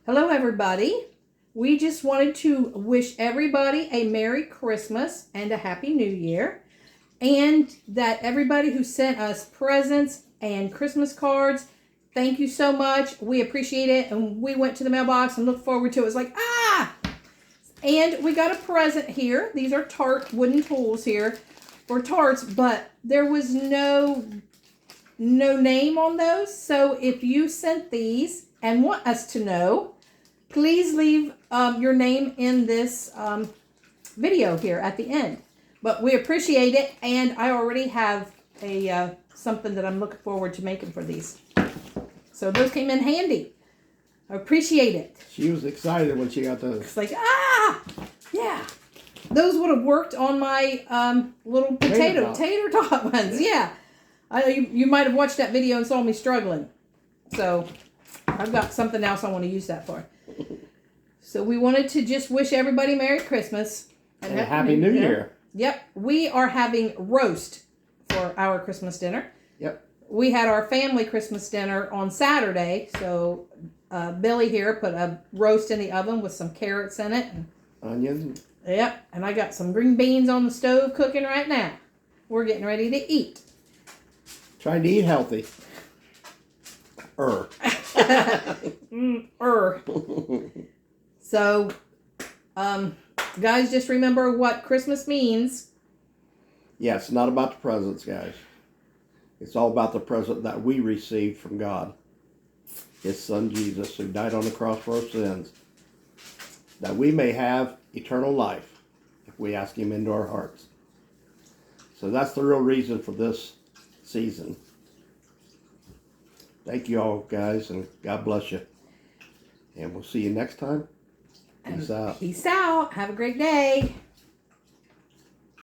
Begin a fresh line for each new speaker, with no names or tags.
Hello, everybody. We just wanted to wish everybody a Merry Christmas and a Happy New Year. And that everybody who sent us presents and Christmas cards, thank you so much. We appreciate it. And we went to the mailbox and looked forward to it. It was like, ah! And we got a present here. These are tart wooden tools here for tarts, but there was no name on those. So if you sent these and want us to know, please leave your name in this video here at the end. But we appreciate it, and I already have a something that I'm looking forward to making for these. So those came in handy. I appreciate it.
She was excited when she got those.
It's like, yeah. Those would have worked on my little tater tot ones. Yeah. You might have watched that video and saw me struggling. So I've got something else I want to use that for. So we wanted to just wish everybody Merry Christmas.
And a Happy New Year.
Yep. We are having roast for our Christmas dinner.
Yep.
We had our family Christmas dinner on Saturday. So Billy here put a roast in the oven with some carrots in it. And,
onions.
Yep. And I got some green beans on the stove cooking right now. We're getting ready to eat.
Trying to eat healthy.
So, guys, just remember what Christmas means.
Yeah, it's not about the presents, guys. It's all about the present that we received from God. His son Jesus, who died on the cross for our sins. That we may have eternal life if we ask him into our hearts. So that's the real reason for this season. Thank you all, guys, and God bless you. And we'll see you next time. Peace out.
Peace out. Have a great day.